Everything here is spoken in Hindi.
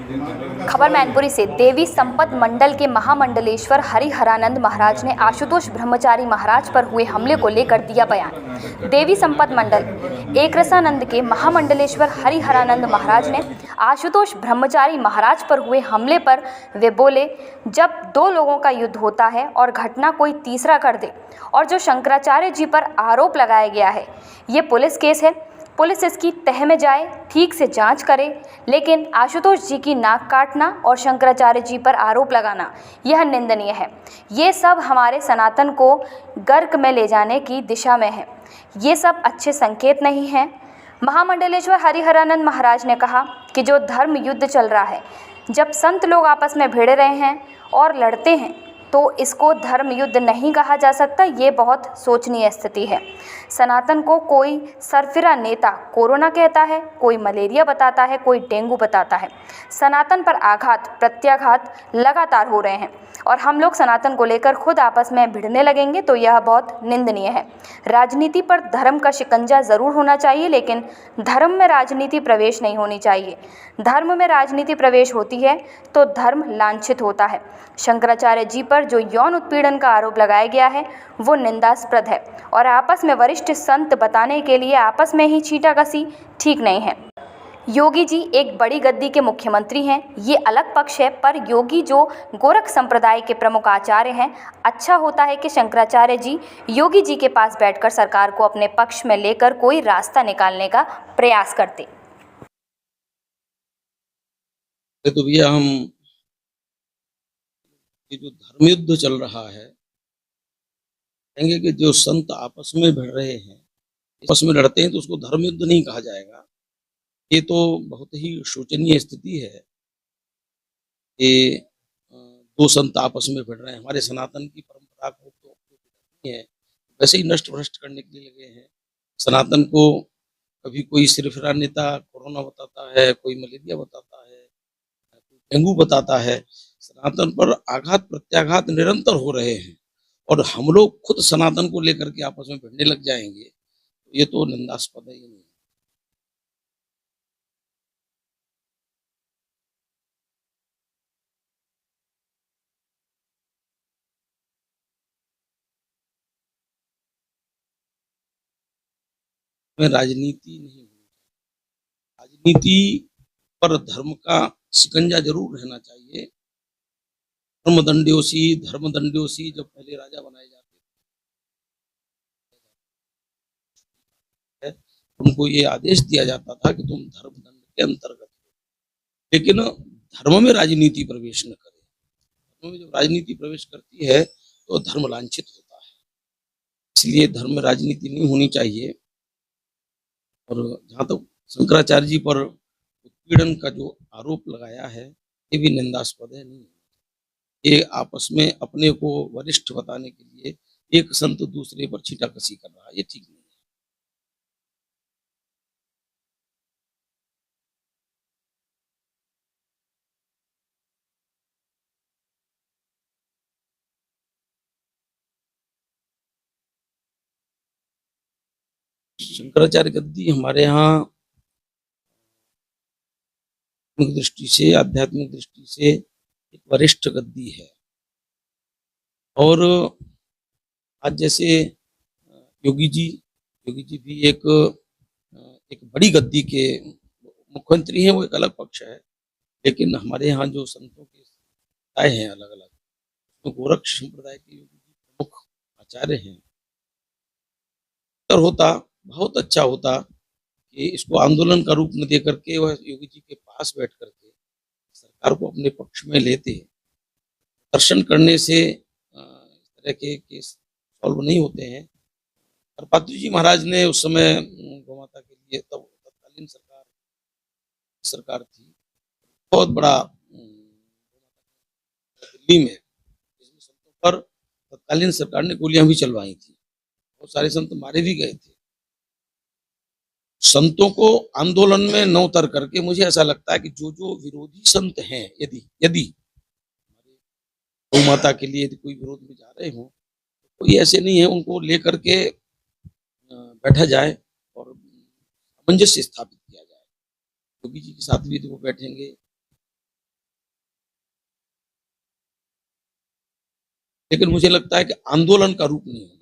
खबर मैनपुरी से। देवी संपत मंडल के महामंडलेश्वर हरिहरानंद महाराज ने आशुतोष ब्रह्मचारी महाराज पर हुए हमले को लेकर दिया बयान। देवी संपत मंडल एकरसानंद के महामंडलेश्वर हरिहरानंद महाराज ने आशुतोष ब्रह्मचारी महाराज पर हुए हमले पर वे बोले, जब दो लोगों का युद्ध होता है और घटना कोई तीसरा कर दे, और जो शंकराचार्य जी पर आरोप लगाया गया है ये पुलिस केस है, पुलिस इसकी तह में जाए, ठीक से जांच करे, लेकिन आशुतोष जी की नाक काटना और शंकराचार्य जी पर आरोप लगाना यह निंदनीय है। ये सब हमारे सनातन को गर्क में ले जाने की दिशा में है। ये सब अच्छे संकेत नहीं हैं। महामंडलेश्वर हरिहरानंद महाराज ने कहा कि जो धर्म युद्ध चल रहा है, जब संत लोग आपस में भिड़ रहे हैं और लड़ते हैं तो इसको धर्म युद्ध नहीं कहा जा सकता। ये बहुत सोचनीय स्थिति है। सनातन को कोई सरफिरा नेता कोरोना कहता है, कोई मलेरिया बताता है, कोई डेंगू बताता है। सनातन पर आघात प्रत्याघात लगातार हो रहे हैं और हम लोग सनातन को लेकर खुद आपस में भिड़ने लगेंगे तो यह बहुत निंदनीय है। राजनीति पर धर्म का शिकंजा ज़रूर होना चाहिए, लेकिन धर्म में राजनीति प्रवेश नहीं होनी चाहिए। धर्म में राजनीति प्रवेश होती है तो धर्म लांछित होता है। शंकराचार्य जी पर जो यौन उत्पीड़न का आरोप लगाया गया है वो निंदास्पद है और आपस में वरिष्ठ संत बताने के लिए आपस में ही छींटाकशी ठीक नहीं है। योगी जी एक बड़ी गद्दी के मुख्यमंत्री हैं, ये अलग पक्ष है, पर योगी जो गोरख संप्रदाय के प्रमुख आचार्य हैं, अच्छा होता है कि शंकराचार्य जी योगी जी के पास बैठकर सरकार को अपने पक्ष में लेकर कोई रास्ता निकालने का प्रयास करते। तो भैया हम ये जो धर्म युद्ध चल रहा है, कहेंगे कि जो संत आपस में भिड़ रहे हैं, आपस में लड़ते हैं तो उसको धर्म युद्ध नहीं कहा जाएगा। ये तो बहुत ही शोचनीय स्थिति है कि दो संत आपस में भिड़ रहे हैं। हमारे सनातन की परंपरा को तो नहीं है, वैसे ही नष्ट भ्रष्ट करने के लिए लगे हैं। सनातन को कभी कोई सिरफिरा नेता कोरोना बताता है, कोई मलेरिया बताता है, कोई डेंगू बताता है। सनातन पर आघात प्रत्याघात निरंतर हो रहे हैं और हम लोग खुद सनातन को लेकर के आपस में भिड़ने लग जाएंगे, तो ये तो निंदास्पद है। नहीं, में राजनीति नहीं होनी चाहिए। राजनीति पर धर्म का शिकंजा जरूर रहना चाहिए। धर्मदंड्योसी जब पहले राजा बनाए जाते थे, उनको ये आदेश दिया जाता था कि तुम धर्मदंड के अंतर्गत हो, लेकिन धर्म में राजनीति प्रवेश न करे। धर्म में जब राजनीति प्रवेश करती है तो धर्म लांछित होता है, इसलिए धर्म में राजनीति नहीं होनी चाहिए। और जहाँ तक शंकराचार्य जी पर उत्पीड़न का जो आरोप लगाया है, ये भी निंदास्पद है। नहीं, ये आपस में अपने को वरिष्ठ बताने के लिए एक संत दूसरे पर छींटाकशी कर रहा है, ये ठीक नहीं है। शंकराचार्य गद्दी हमारे यहाँ दृष्टि से, आध्यात्मिक दृष्टि से एक वरिष्ठ गद्दी है। और आज जैसे योगी जी भी एक बड़ी गद्दी के मुख्यमंत्री हैं, वो एक अलग पक्ष है। लेकिन हमारे यहाँ जो संतों के आए हैं अलग अलग, तो गोरख संप्रदाय के योगी जी प्रमुख आचार्य हैं। होता बहुत अच्छा होता कि इसको आंदोलन का रूप न दे करके वह योगी जी के पास बैठ करके सरकार को अपने पक्ष में लेते। दर्शन करने से इस तरह के केस सॉल्व नहीं होते हैं। करपात्री जी महाराज ने उस समय गौ माता के लिए, तब तत्कालीन सरकार थी, बहुत बड़ा दिल्ली में, जिसमें संतों पर तत्कालीन सरकार ने गोलियां भी चलवाई थी, बहुत सारे संत मारे भी गए थे। संतों को आंदोलन में न उतर करके, मुझे ऐसा लगता है कि जो विरोधी संत हैं, यदि गौ माता के लिए यदि कोई विरोध में जा रहे हो, तो कोई ऐसे नहीं है, उनको लेकर के बैठा जाए और सामंजस्य स्थापित किया जाए। योगी जी के साथ भी वो बैठेंगे, लेकिन मुझे लगता है कि आंदोलन का रूप नहीं होना